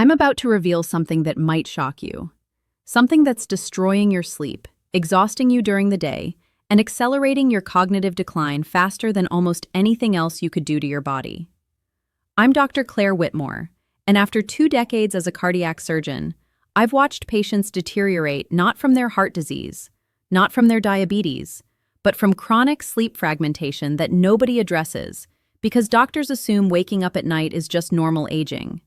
I'm about to reveal something that might shock you. Something that's destroying your sleep, exhausting you during the day, and accelerating your cognitive decline faster than almost anything else you could do to your body. I'm Dr. Claire Whitmore, and after 2 decades as a cardiac surgeon, I've watched patients deteriorate not from their heart disease, not from their diabetes, but from chronic sleep fragmentation that nobody addresses because doctors assume waking up at night is just normal aging.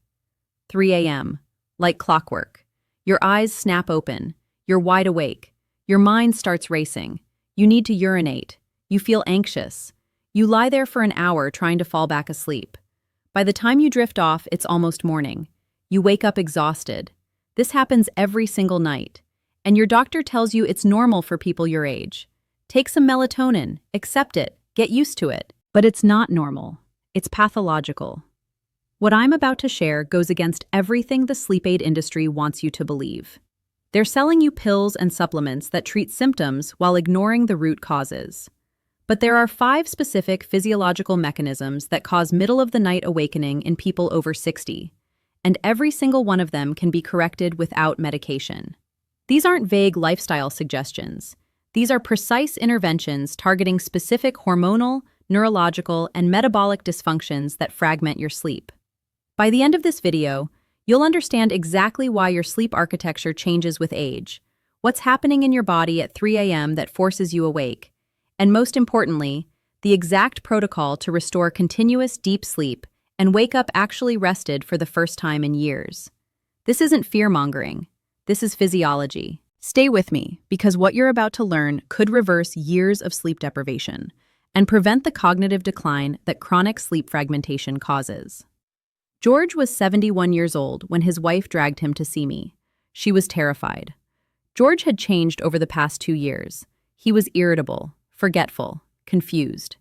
3 a.m., like clockwork. Your eyes snap open, you're wide awake, your mind starts racing, you need to urinate, you feel anxious. You lie there for an hour trying to fall back asleep. By the time you drift off, it's almost morning. You wake up exhausted. This happens every single night. And your doctor tells you it's normal for people your age. Take some melatonin, accept it, get used to it. But it's not normal. It's pathological. What I'm about to share goes against everything the sleep aid industry wants you to believe. They're selling you pills and supplements that treat symptoms while ignoring the root causes. But there are 5 specific physiological mechanisms that cause middle-of-the-night awakening in people over 60, and every single one of them can be corrected without medication. These aren't vague lifestyle suggestions. These are precise interventions targeting specific hormonal, neurological, and metabolic dysfunctions that fragment your sleep. By the end of this video, you'll understand exactly why your sleep architecture changes with age, what's happening in your body at 3 a.m. that forces you awake, and most importantly, the exact protocol to restore continuous deep sleep and wake up actually rested for the first time in years. This isn't fear-mongering. This is physiology. Stay with me, because what you're about to learn could reverse years of sleep deprivation and prevent the cognitive decline that chronic sleep fragmentation causes. George was 71 years old when his wife dragged him to see me. She was terrified. George had changed over the past 2 years. He was irritable, forgetful, confused.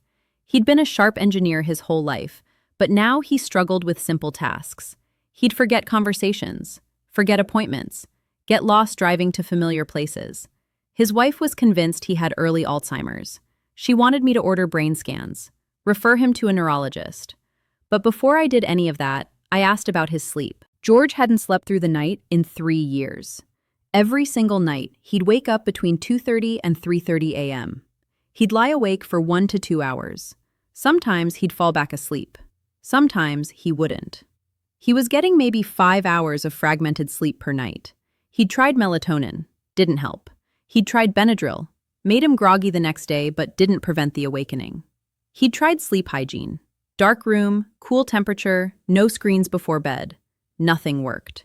He'd been a sharp engineer his whole life, but now he struggled with simple tasks. He'd forget conversations, forget appointments, get lost driving to familiar places. His wife was convinced he had early Alzheimer's. She wanted me to order brain scans, refer him to a neurologist. But before I did any of that, I asked about his sleep. George hadn't slept through the night in 3 years. Every single night, he'd wake up between 2:30 and 3:30 a.m. He'd lie awake for 1 to 2 hours. Sometimes he'd fall back asleep. Sometimes he wouldn't. He was getting maybe 5 hours of fragmented sleep per night. He'd tried melatonin, didn't help. He'd tried Benadryl, made him groggy the next day but didn't prevent the awakening. He'd tried sleep hygiene. Dark room, cool temperature, no screens before bed. Nothing worked.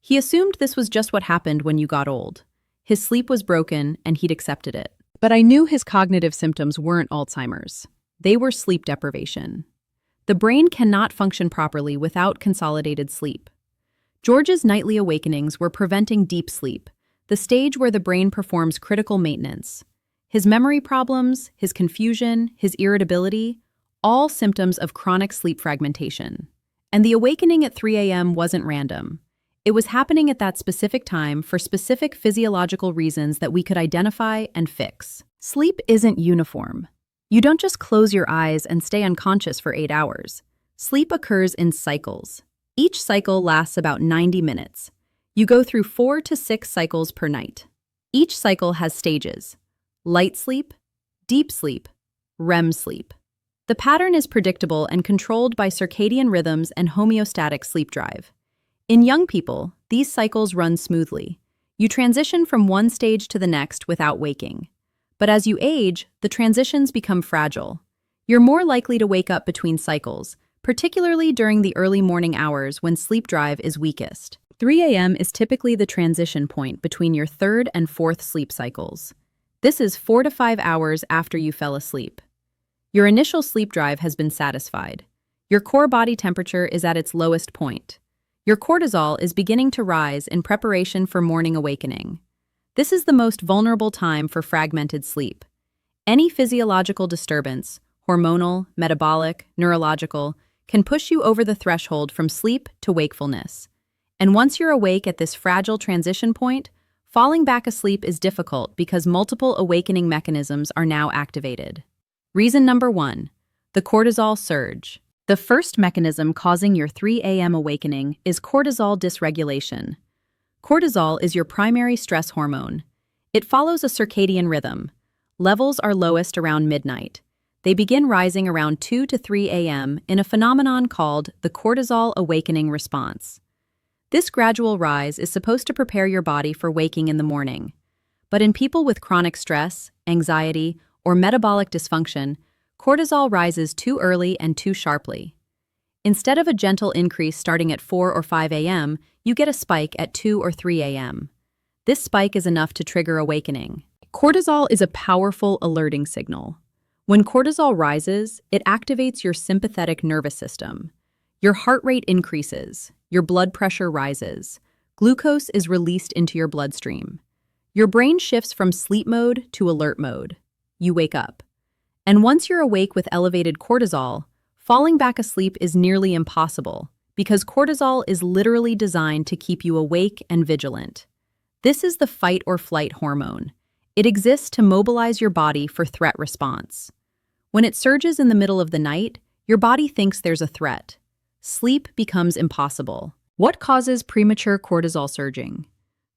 He assumed this was just what happened when you got old. His sleep was broken and he'd accepted it. But I knew his cognitive symptoms weren't Alzheimer's. They were sleep deprivation. The brain cannot function properly without consolidated sleep. George's nightly awakenings were preventing deep sleep, the stage where the brain performs critical maintenance. His memory problems, his confusion, his irritability, all symptoms of chronic sleep fragmentation. And the awakening at 3 a.m. wasn't random. It was happening at that specific time for specific physiological reasons that we could identify and fix. Sleep isn't uniform. You don't just close your eyes and stay unconscious for 8 hours. Sleep occurs in cycles. Each cycle lasts about 90 minutes. You go through 4 to 6 cycles per night. Each cycle has stages: light sleep, deep sleep, REM sleep. The pattern is predictable and controlled by circadian rhythms and homeostatic sleep drive. In young people, these cycles run smoothly. You transition from one stage to the next without waking. But as you age, the transitions become fragile. You're more likely to wake up between cycles, particularly during the early morning hours when sleep drive is weakest. 3 a.m. is typically the transition point between your 3rd and 4th sleep cycles. This is 4 to 5 hours after you fell asleep. Your initial sleep drive has been satisfied. Your core body temperature is at its lowest point. Your cortisol is beginning to rise in preparation for morning awakening. This is the most vulnerable time for fragmented sleep. Any physiological disturbance, hormonal, metabolic, neurological, can push you over the threshold from sleep to wakefulness. And once you're awake at this fragile transition point, falling back asleep is difficult because multiple awakening mechanisms are now activated. Reason number 1, the cortisol surge. The first mechanism causing your 3 a.m. awakening is cortisol dysregulation. Cortisol is your primary stress hormone. It follows a circadian rhythm. Levels are lowest around midnight. They begin rising around 2 to 3 a.m. in a phenomenon called the cortisol awakening response. This gradual rise is supposed to prepare your body for waking in the morning. But in people with chronic stress, anxiety, or metabolic dysfunction, cortisol rises too early and too sharply. Instead of a gentle increase starting at 4 or 5 a.m., you get a spike at 2 or 3 a.m. This spike is enough to trigger awakening. Cortisol is a powerful alerting signal. When cortisol rises, it activates your sympathetic nervous system. Your heart rate increases, your blood pressure rises, glucose is released into your bloodstream. Your brain shifts from sleep mode to alert mode. You wake up. And once you're awake with elevated cortisol, falling back asleep is nearly impossible because cortisol is literally designed to keep you awake and vigilant. This is the fight or flight hormone. It exists to mobilize your body for threat response. When it surges in the middle of the night, your body thinks there's a threat. Sleep becomes impossible. What causes premature cortisol surging?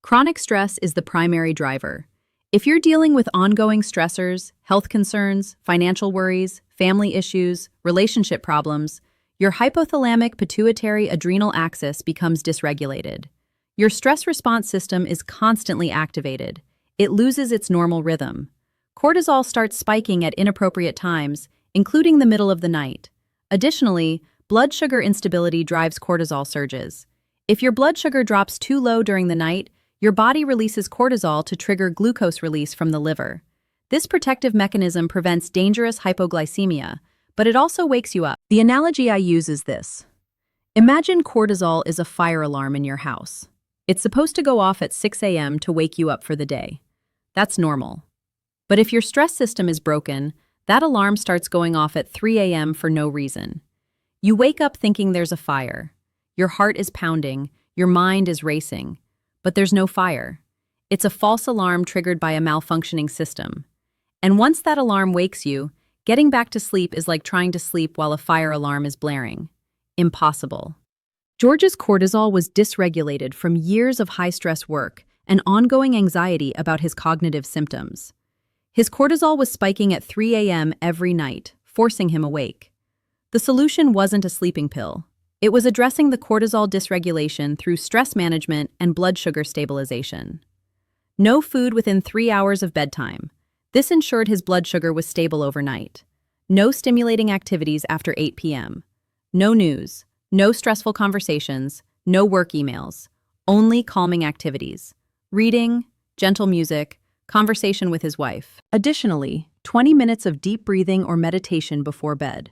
Chronic stress is the primary driver. If you're dealing with ongoing stressors, health concerns, financial worries, family issues, relationship problems, your hypothalamic pituitary adrenal axis becomes dysregulated. Your stress response system is constantly activated. It loses its normal rhythm. Cortisol starts spiking at inappropriate times, including the middle of the night. Additionally, blood sugar instability drives cortisol surges. If your blood sugar drops too low during the night, your body releases cortisol to trigger glucose release from the liver. This protective mechanism prevents dangerous hypoglycemia, but it also wakes you up. The analogy I use is this. Imagine cortisol is a fire alarm in your house. It's supposed to go off at 6 a.m. to wake you up for the day. That's normal. But if your stress system is broken, that alarm starts going off at 3 a.m. for no reason. You wake up thinking there's a fire. Your heart is pounding, your mind is racing. But there's no fire. It's a false alarm triggered by a malfunctioning system. And once that alarm wakes you, getting back to sleep is like trying to sleep while a fire alarm is blaring. Impossible. George's cortisol was dysregulated from years of high-stress work and ongoing anxiety about his cognitive symptoms. His cortisol was spiking at 3 a.m. every night, forcing him awake. The solution wasn't a sleeping pill. It was addressing the cortisol dysregulation through stress management and blood sugar stabilization. No food within 3 hours of bedtime. This ensured his blood sugar was stable overnight. No stimulating activities after 8 p.m. No news, no stressful conversations, no work emails, only calming activities. Reading, gentle music, conversation with his wife. Additionally, 20 minutes of deep breathing or meditation before bed.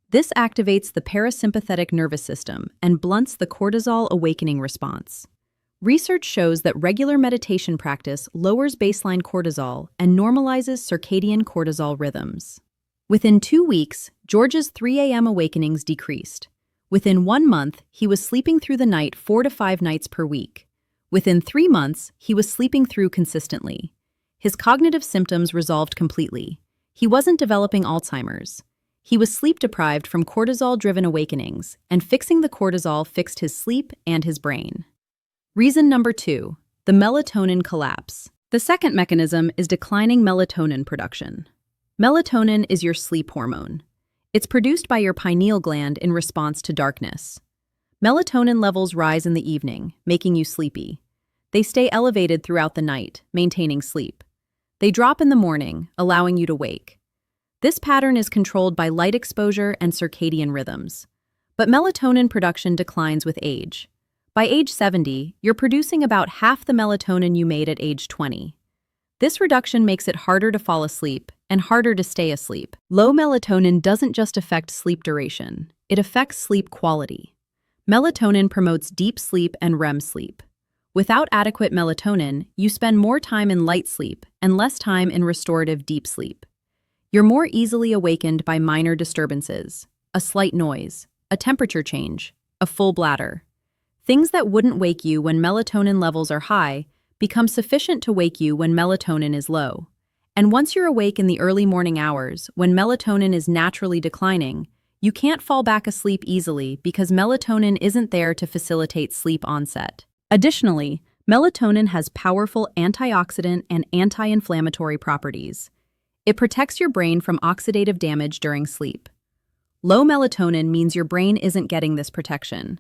This activates the parasympathetic nervous system and blunts the cortisol awakening response. Research shows that regular meditation practice lowers baseline cortisol and normalizes circadian cortisol rhythms. Within 2 weeks, George's 3 a.m. awakenings decreased. Within 1 month, he was sleeping through the night 4 to 5 nights per week. Within 3 months, he was sleeping through consistently. His cognitive symptoms resolved completely. He wasn't developing Alzheimer's. He was sleep-deprived from cortisol-driven awakenings, and fixing the cortisol fixed his sleep and his brain. Reason number 2, the melatonin collapse. The second mechanism is declining melatonin production. Melatonin is your sleep hormone. It's produced by your pineal gland in response to darkness. Melatonin levels rise in the evening, making you sleepy. They stay elevated throughout the night, maintaining sleep. They drop in the morning, allowing you to wake. This pattern is controlled by light exposure and circadian rhythms. But melatonin production declines with age. By age 70, you're producing about half the melatonin you made at age 20. This reduction makes it harder to fall asleep and harder to stay asleep. Low melatonin doesn't just affect sleep duration, it affects sleep quality. Melatonin promotes deep sleep and REM sleep. Without adequate melatonin, you spend more time in light sleep and less time in restorative deep sleep. You're more easily awakened by minor disturbances, a slight noise, a temperature change, a full bladder. Things that wouldn't wake you when melatonin levels are high become sufficient to wake you when melatonin is low. And once you're awake in the early morning hours, when melatonin is naturally declining, You can't fall back asleep easily because melatonin isn't there to facilitate sleep onset. Additionally, melatonin has powerful antioxidant and anti-inflammatory properties. It protects your brain from oxidative damage during sleep. Low melatonin means your brain isn't getting this protection.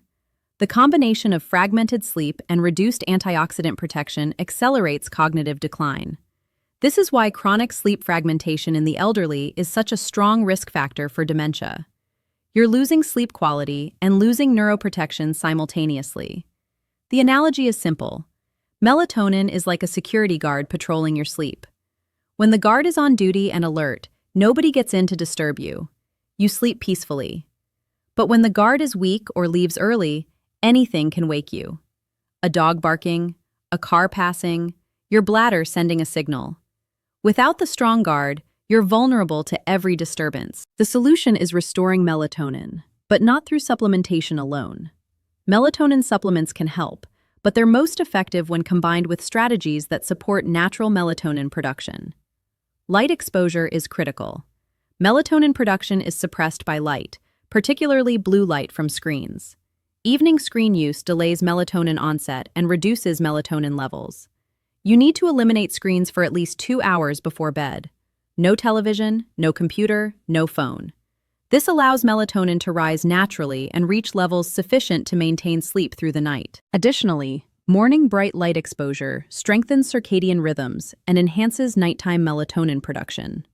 The combination of fragmented sleep and reduced antioxidant protection accelerates cognitive decline. This is why chronic sleep fragmentation in the elderly is such a strong risk factor for dementia. You're losing sleep quality and losing neuroprotection simultaneously. The analogy is simple. Melatonin is like a security guard patrolling your sleep. When the guard is on duty and alert, nobody gets in to disturb you. You sleep peacefully. But when the guard is weak or leaves early, anything can wake you. A dog barking, a car passing, your bladder sending a signal. Without the strong guard, you're vulnerable to every disturbance. The solution is restoring melatonin, but not through supplementation alone. Melatonin supplements can help, but they're most effective when combined with strategies that support natural melatonin production. Light exposure is critical. Melatonin production is suppressed by light, particularly blue light from screens. Evening screen use delays melatonin onset and reduces melatonin levels. You need to eliminate screens for at least 2 hours before bed. No television, no computer, no phone. This allows melatonin to rise naturally and reach levels sufficient to maintain sleep through the night. Additionally, morning bright light exposure strengthens circadian rhythms and enhances nighttime melatonin production.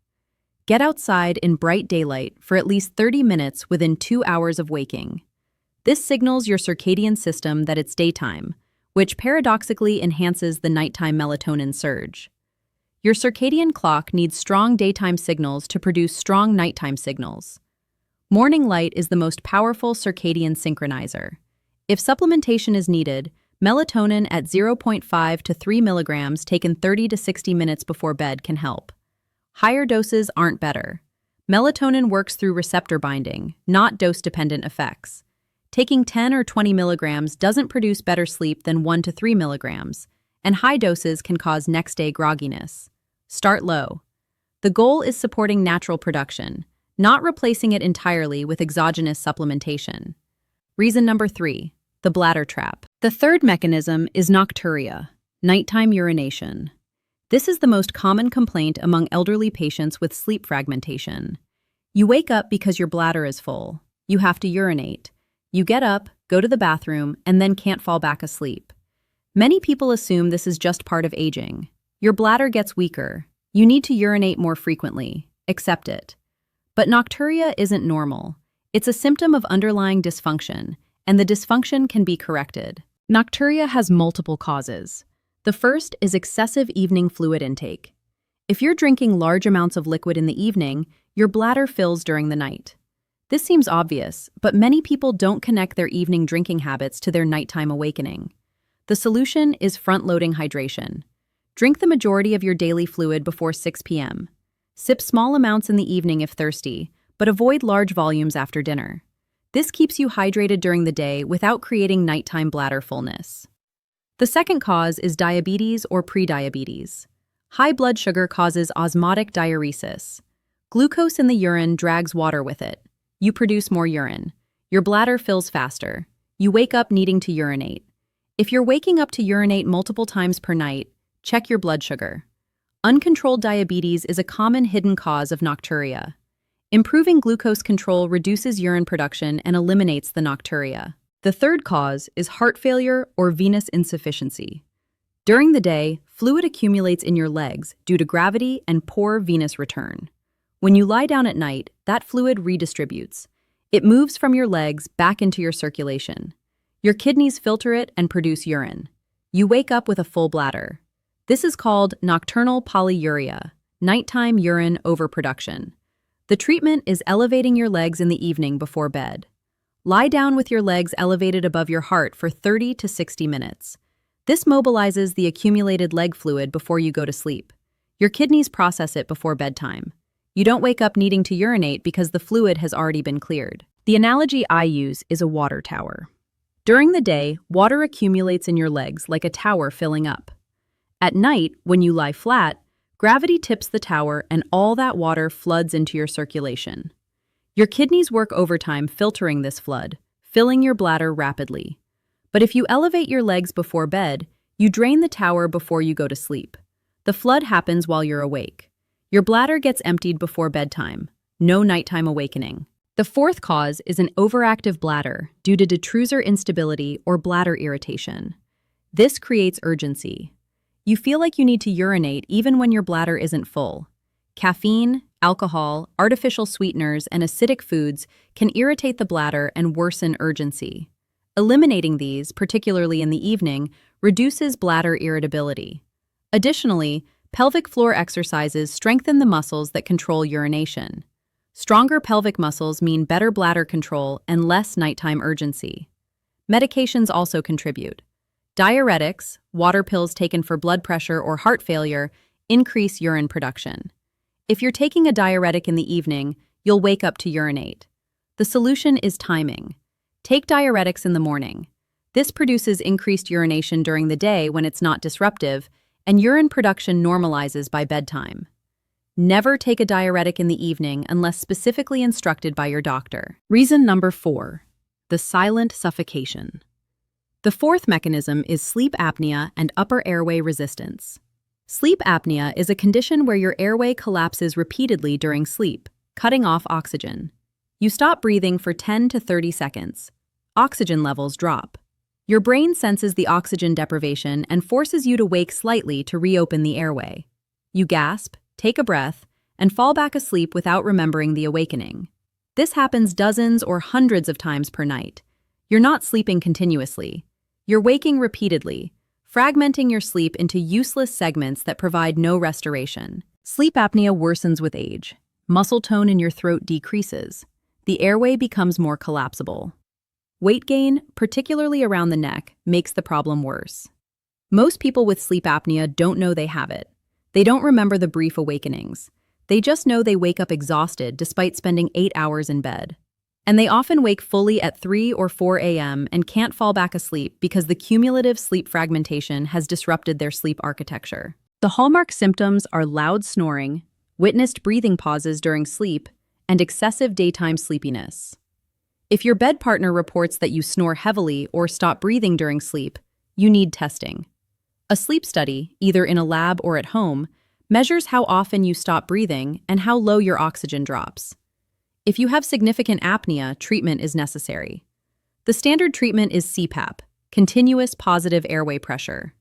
Get outside in bright daylight for at least 30 minutes within 2 hours of waking. This signals your circadian system that it's daytime, which paradoxically enhances the nighttime melatonin surge. Your circadian clock needs strong daytime signals to produce strong nighttime signals. Morning light is the most powerful circadian synchronizer. If supplementation is needed, melatonin at 0.5 to 3 milligrams taken 30 to 60 minutes before bed can help. Higher doses aren't better. Melatonin works through receptor binding, not dose-dependent effects. Taking 10 or 20 milligrams doesn't produce better sleep than 1 to 3 milligrams, and high doses can cause next-day grogginess. Start low. The goal is supporting natural production, not replacing it entirely with exogenous supplementation. Reason number 3, the bladder trap. The third mechanism is nocturia, nighttime urination. This is the most common complaint among elderly patients with sleep fragmentation. You wake up because your bladder is full. You have to urinate. You get up, go to the bathroom, and then can't fall back asleep. Many people assume this is just part of aging. Your bladder gets weaker. You need to urinate more frequently. Accept it. But nocturia isn't normal. It's a symptom of underlying dysfunction, and the dysfunction can be corrected. Nocturia has multiple causes. The first is excessive evening fluid intake. If you're drinking large amounts of liquid in the evening, your bladder fills during the night. This seems obvious, but many people don't connect their evening drinking habits to their nighttime awakening. The solution is front-loading hydration. Drink the majority of your daily fluid before 6 p.m. Sip small amounts in the evening if thirsty, but avoid large volumes after dinner. This keeps you hydrated during the day without creating nighttime bladder fullness. The second cause is diabetes or prediabetes. High blood sugar causes osmotic diuresis. Glucose in the urine drags water with it. You produce more urine. Your bladder fills faster. You wake up needing to urinate. If you're waking up to urinate multiple times per night, check your blood sugar. Uncontrolled diabetes is a common hidden cause of nocturia. Improving glucose control reduces urine production and eliminates the nocturia. The third cause is heart failure or venous insufficiency. During the day, fluid accumulates in your legs due to gravity and poor venous return. When you lie down at night, that fluid redistributes. It moves from your legs back into your circulation. Your kidneys filter it and produce urine. You wake up with a full bladder. This is called nocturnal polyuria, nighttime urine overproduction. The treatment is elevating your legs in the evening before bed. Lie down with your legs elevated above your heart for 30 to 60 minutes. This mobilizes the accumulated leg fluid before you go to sleep. Your kidneys process it before bedtime. You don't wake up needing to urinate because the fluid has already been cleared. The analogy I use is a water tower. During the day, water accumulates in your legs like a tower filling up. At night, when you lie flat, gravity tips the tower and all that water floods into your circulation. Your kidneys work overtime filtering this flood, filling your bladder rapidly. But if you elevate your legs before bed, you drain the tower before you go to sleep. The flood happens while you're awake. Your bladder gets emptied before bedtime. No nighttime awakening. The fourth cause is an overactive bladder due to detrusor instability or bladder irritation. This creates urgency. You feel like you need to urinate even when your bladder isn't full. Caffeine, alcohol, artificial sweeteners, and acidic foods can irritate the bladder and worsen urgency. Eliminating these, particularly in the evening, reduces bladder irritability. Additionally, pelvic floor exercises strengthen the muscles that control urination. Stronger pelvic muscles mean better bladder control and less nighttime urgency. Medications also contribute. Diuretics, water pills taken for blood pressure or heart failure, increase urine production. If you're taking a diuretic in the evening, you'll wake up to urinate. The solution is timing. Take diuretics in the morning. This produces increased urination during the day when it's not disruptive, and urine production normalizes by bedtime. Never take a diuretic in the evening unless specifically instructed by your doctor. Reason number 4, the silent suffocation. The fourth mechanism is sleep apnea and upper airway resistance. Sleep apnea is a condition where your airway collapses repeatedly during sleep, cutting off oxygen. You stop breathing for 10 to 30 seconds. Oxygen levels drop. Your brain senses the oxygen deprivation and forces you to wake slightly to reopen the airway. You gasp, take a breath, and fall back asleep without remembering the awakening. This happens dozens or hundreds of times per night. You're not sleeping continuously. You're waking repeatedly, fragmenting your sleep into useless segments that provide no restoration. Sleep apnea worsens with age. Muscle tone in your throat decreases. The airway becomes more collapsible. Weight gain, particularly around the neck, makes the problem worse. Most people with sleep apnea don't know they have it. They don't remember the brief awakenings. They just know they wake up exhausted despite spending 8 hours in bed. And they often wake fully at 3 or 4 a.m. and can't fall back asleep because the cumulative sleep fragmentation has disrupted their sleep architecture. The hallmark symptoms are loud snoring, witnessed breathing pauses during sleep, and excessive daytime sleepiness. If your bed partner reports that you snore heavily or stop breathing during sleep, you need testing. A sleep study, either in a lab or at home, measures how often you stop breathing and how low your oxygen drops. If you have significant apnea, treatment is necessary. The standard treatment is CPAP, continuous positive airway pressure.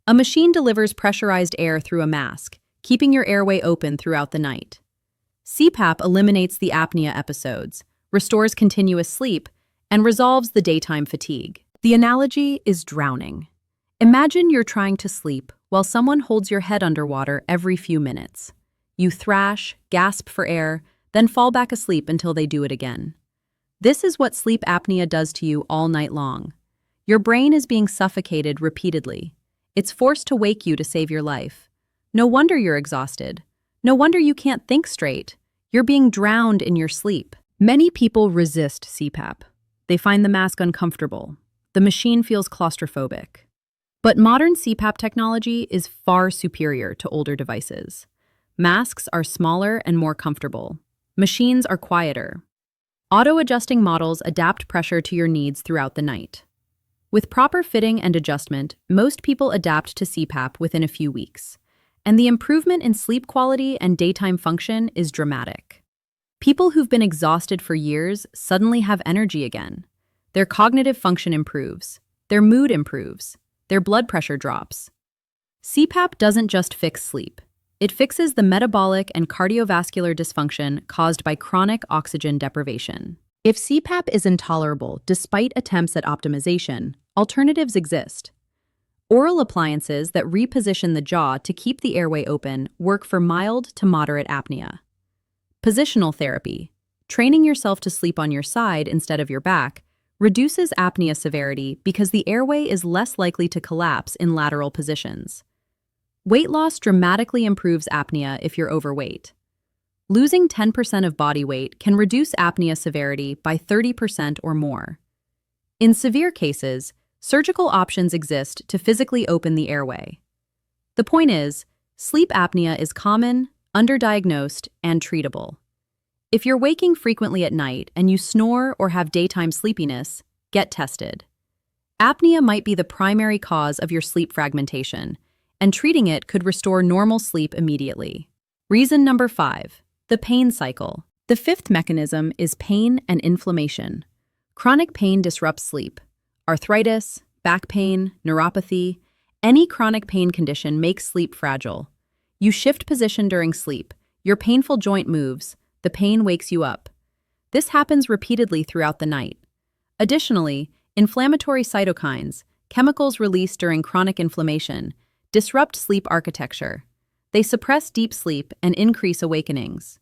A machine delivers pressurized air through a mask, keeping your airway open throughout the night. CPAP eliminates the apnea episodes, restores continuous sleep, and resolves the daytime fatigue. The analogy is drowning. Imagine you're trying to sleep while someone holds your head underwater every few minutes. You thrash, gasp for air, then fall back asleep until they do it again. This is what sleep apnea does to you all night long. Your brain is being suffocated repeatedly. It's forced to wake you to save your life. No wonder you're exhausted. No wonder you can't think straight. You're being drowned in your sleep. Many people resist CPAP. They find the mask uncomfortable. The machine feels claustrophobic. But modern CPAP technology is far superior to older devices. Masks are smaller and more comfortable. Machines are quieter. Auto-adjusting models adapt pressure to your needs throughout the night. With proper fitting and adjustment, most people adapt to CPAP within a few weeks, and the improvement in sleep quality and daytime function is dramatic. People who've been exhausted for years suddenly have energy again. Their cognitive function improves. Their mood improves. Their blood pressure drops. CPAP doesn't just fix sleep. It fixes the metabolic and cardiovascular dysfunction caused by chronic oxygen deprivation. If CPAP is intolerable despite attempts at optimization, alternatives exist. Oral appliances that reposition the jaw to keep the airway open work for mild to moderate apnea. Positional therapy, training yourself to sleep on your side instead of your back, reduces apnea severity because the airway is less likely to collapse in lateral positions. Weight loss dramatically improves apnea if you're overweight. Losing 10% of body weight can reduce apnea severity by 30% or more. In severe cases, surgical options exist to physically open the airway. The point is, sleep apnea is common, underdiagnosed, and treatable. If you're waking frequently at night and you snore or have daytime sleepiness, get tested. Apnea might be the primary cause of your sleep fragmentation, and treating it could restore normal sleep immediately. Reason number 5, the pain cycle. The fifth mechanism is pain and inflammation. Chronic pain disrupts sleep. Arthritis, back pain, neuropathy, any chronic pain condition makes sleep fragile. You shift position during sleep, your painful joint moves, the pain wakes you up. This happens repeatedly throughout the night. Additionally, inflammatory cytokines, chemicals released during chronic inflammation, disrupt sleep architecture. They suppress deep sleep and increase awakenings.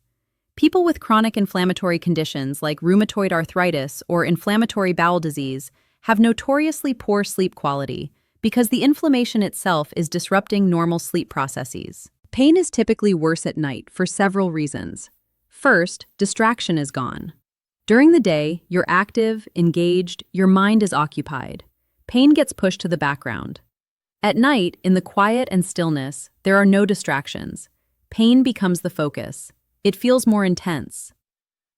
People with chronic inflammatory conditions like rheumatoid arthritis or inflammatory bowel disease have notoriously poor sleep quality because the inflammation itself is disrupting normal sleep processes. Pain is typically worse at night for several reasons. First, distraction is gone. During the day, you're active, engaged, your mind is occupied. Pain gets pushed to the background. At night, in the quiet and stillness, there are no distractions. Pain becomes the focus. It feels more intense.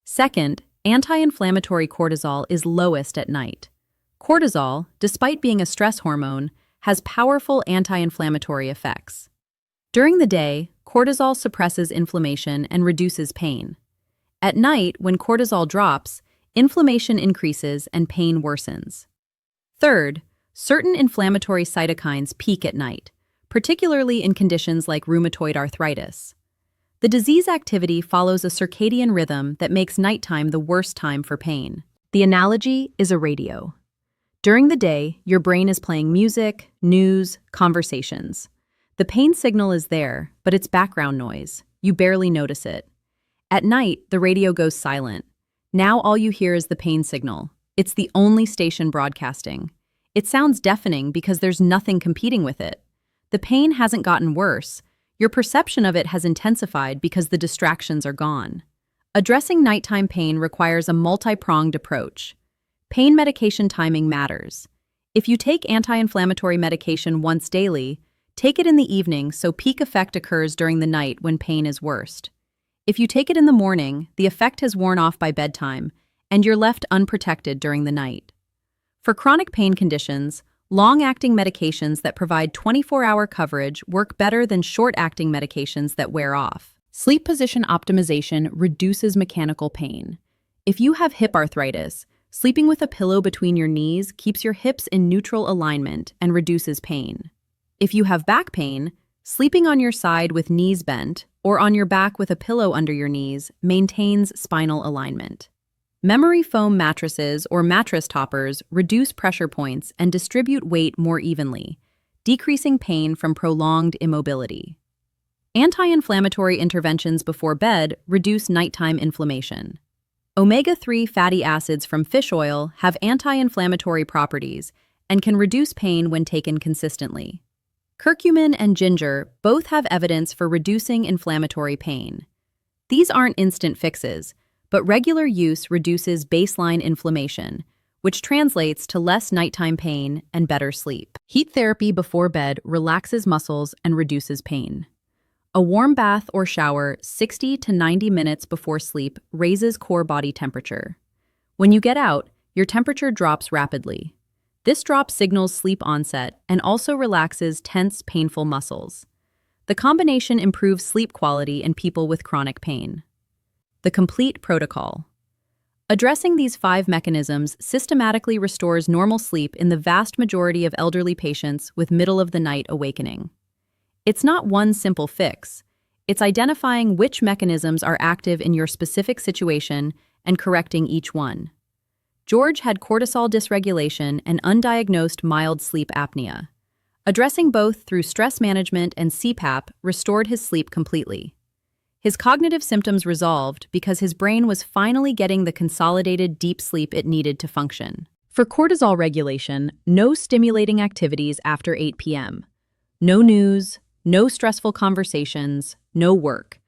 Second, anti-inflammatory cortisol is lowest at night. Cortisol, despite being a stress hormone, has powerful anti-inflammatory effects. During the day, cortisol suppresses inflammation and reduces pain. At night, when cortisol drops, inflammation increases and pain worsens. Third, certain inflammatory cytokines peak at night, particularly in conditions like rheumatoid arthritis. The disease activity follows a circadian rhythm that makes nighttime the worst time for pain. The analogy is a radio. During the day, your brain is playing music, news, conversations. The pain signal is there, but it's background noise. You barely notice it. At night, the radio goes silent. Now all you hear is the pain signal. It's the only station broadcasting. It sounds deafening because there's nothing competing with it. The pain hasn't gotten worse. Your perception of it has intensified because the distractions are gone. Addressing nighttime pain requires a multi-pronged approach. Pain medication timing matters. If you take anti-inflammatory medication once daily, take it in the evening so peak effect occurs during the night when pain is worst. If you take it in the morning, the effect has worn off by bedtime, and you're left unprotected during the night. For chronic pain conditions, long-acting medications that provide 24-hour coverage work better than short-acting medications that wear off. Sleep position optimization reduces mechanical pain. If you have hip arthritis, sleeping with a pillow between your knees keeps your hips in neutral alignment and reduces pain. If you have back pain, sleeping on your side with knees bent or on your back with a pillow under your knees maintains spinal alignment. Memory foam mattresses or mattress toppers reduce pressure points and distribute weight more evenly, decreasing pain from prolonged immobility. Anti-inflammatory interventions before bed reduce nighttime inflammation. Omega-3 fatty acids from fish oil have anti-inflammatory properties and can reduce pain when taken consistently. Curcumin and ginger both have evidence for reducing inflammatory pain. These aren't instant fixes, but regular use reduces baseline inflammation, which translates to less nighttime pain and better sleep. Heat therapy before bed relaxes muscles and reduces pain. A warm bath or shower 60 to 90 minutes before sleep raises core body temperature. When you get out, your temperature drops rapidly. This drop signals sleep onset and also relaxes tense, painful muscles. The combination improves sleep quality in people with chronic pain. The complete protocol. Addressing these 5 mechanisms systematically restores normal sleep in the vast majority of elderly patients with middle-of-the-night awakening. It's not one simple fix. It's identifying which mechanisms are active in your specific situation and correcting each one. George had cortisol dysregulation and undiagnosed mild sleep apnea. Addressing both through stress management and CPAP restored his sleep completely. His cognitive symptoms resolved because his brain was finally getting the consolidated deep sleep it needed to function. For cortisol regulation, no stimulating activities after 8 p.m. No news, no stressful conversations, no work.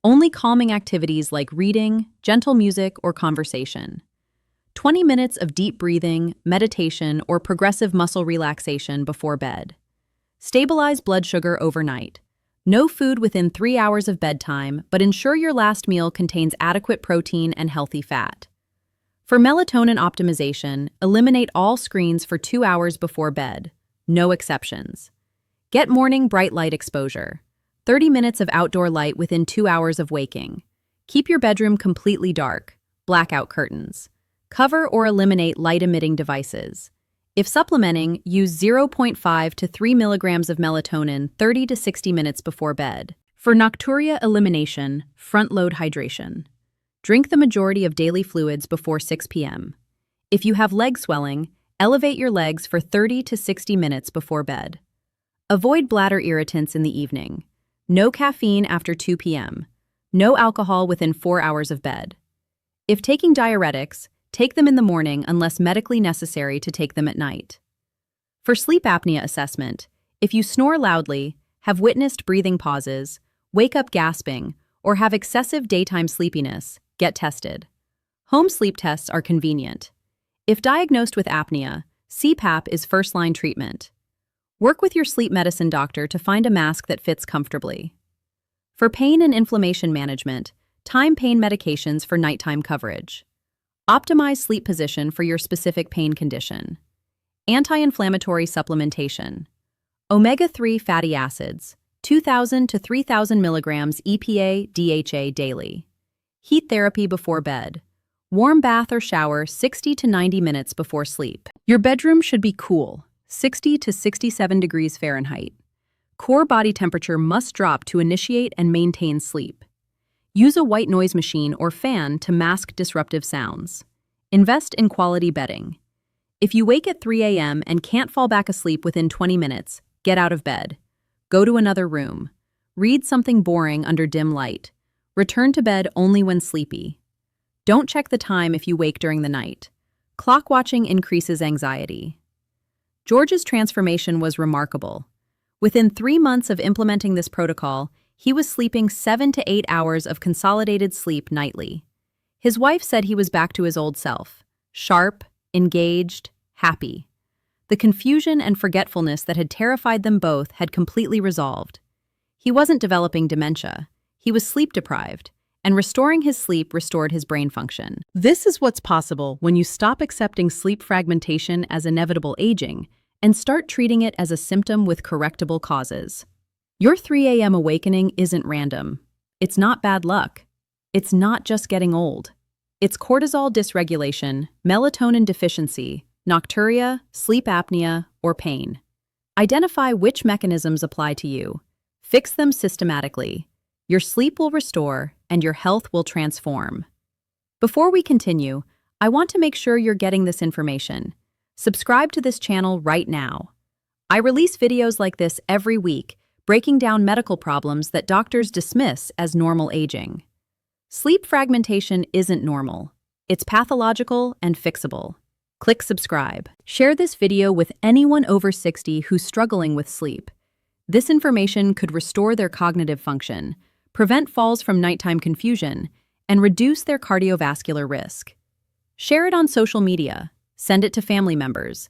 Only calming activities like reading, gentle music, or conversation. 20 minutes of deep breathing, meditation, or progressive muscle relaxation before bed. Stabilize blood sugar overnight. No food within 3 hours of bedtime, but ensure your last meal contains adequate protein and healthy fat. For melatonin optimization, eliminate all screens for 2 hours before bed. No exceptions. Get morning bright light exposure. 30 minutes of outdoor light within 2 hours of waking. Keep your bedroom completely dark. Blackout curtains. Cover or eliminate light-emitting devices. If supplementing, use 0.5 to 3 milligrams of melatonin 30 to 60 minutes before bed. For nocturia elimination, front-load hydration. Drink the majority of daily fluids before 6 p.m. If you have leg swelling, elevate your legs for 30 to 60 minutes before bed. Avoid bladder irritants in the evening. No caffeine after 2 p.m. No alcohol within 4 hours of bed. If taking diuretics, take them in the morning unless medically necessary to take them at night. For sleep apnea assessment, if you snore loudly, have witnessed breathing pauses, wake up gasping, or have excessive daytime sleepiness, get tested. Home sleep tests are convenient. If diagnosed with apnea, CPAP is first-line treatment. Work with your sleep medicine doctor to find a mask that fits comfortably. For pain and inflammation management, time pain medications for nighttime coverage. Optimize sleep position for your specific pain condition. Anti-inflammatory supplementation. Omega-3 fatty acids, 2,000 to 3,000 milligrams EPA, DHA daily. Heat therapy before bed. Warm bath or shower 60 to 90 minutes before sleep. Your bedroom should be cool, 60 to 67 degrees Fahrenheit. Core body temperature must drop to initiate and maintain sleep. Use a white noise machine or fan to mask disruptive sounds. Invest in quality bedding. If you wake at 3 a.m. and can't fall back asleep within 20 minutes, get out of bed. Go to another room. Read something boring under dim light. Return to bed only when sleepy. Don't check the time if you wake during the night. Clock watching increases anxiety. George's transformation was remarkable. Within 3 months of implementing this protocol, he was sleeping 7 to 8 hours of consolidated sleep nightly. His wife said he was back to his old self, sharp, engaged, happy. The confusion and forgetfulness that had terrified them both had completely resolved. He wasn't developing dementia. He was sleep-deprived, and restoring his sleep restored his brain function. This is what's possible when you stop accepting sleep fragmentation as inevitable aging and start treating it as a symptom with correctable causes. Your 3 a.m. awakening isn't random. It's not bad luck. It's not just getting old. It's cortisol dysregulation, melatonin deficiency, nocturia, sleep apnea, or pain. Identify which mechanisms apply to you. Fix them systematically. Your sleep will restore, and your health will transform. Before we continue, I want to make sure you're getting this information. Subscribe to this channel right now. I release videos like this every week, breaking down medical problems that doctors dismiss as normal aging. Sleep fragmentation isn't normal. It's pathological and fixable. Click subscribe. Share this video with anyone over 60 who's struggling with sleep. This information could restore their cognitive function, prevent falls from nighttime confusion, and reduce their cardiovascular risk. Share it on social media. Send it to family members.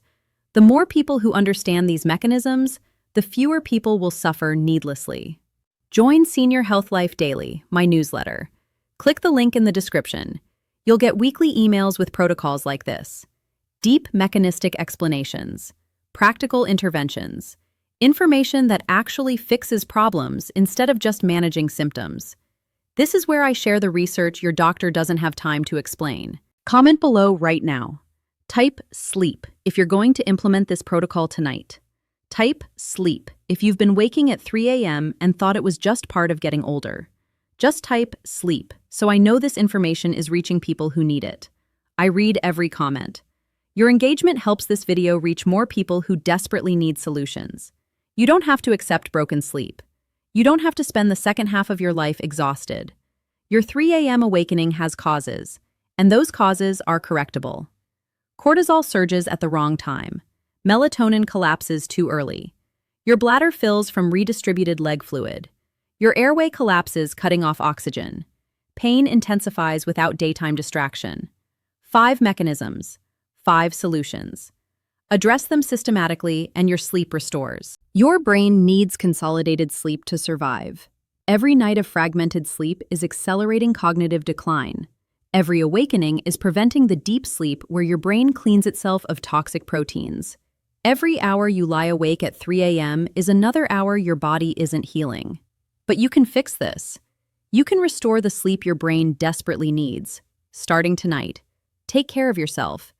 The more people who understand these mechanisms, the fewer people will suffer needlessly. Join Senior Health Life Daily, my newsletter. Click the link in the description. You'll get weekly emails with protocols like this: deep mechanistic explanations, practical interventions, information that actually fixes problems instead of just managing symptoms. This is where I share the research your doctor doesn't have time to explain. Comment below right now. Type sleep if you're going to implement this protocol tonight. Type sleep if you've been waking at 3 a.m. and thought it was just part of getting older. Just type sleep so I know this information is reaching people who need it. I read every comment. Your engagement helps this video reach more people who desperately need solutions. You don't have to accept broken sleep. You don't have to spend the second half of your life exhausted. Your 3 a.m. awakening has causes, and those causes are correctable. Cortisol surges at the wrong time. Melatonin collapses too early. Your bladder fills from redistributed leg fluid. Your airway collapses, cutting off oxygen. Pain intensifies without daytime distraction. 5 mechanisms, 5 solutions. Address them systematically, and your sleep restores. Your brain needs consolidated sleep to survive. Every night of fragmented sleep is accelerating cognitive decline. Every awakening is preventing the deep sleep where your brain cleans itself of toxic proteins. Every hour you lie awake at 3 a.m. is another hour your body isn't healing. But you can fix this. You can restore the sleep your brain desperately needs. Starting tonight, take care of yourself.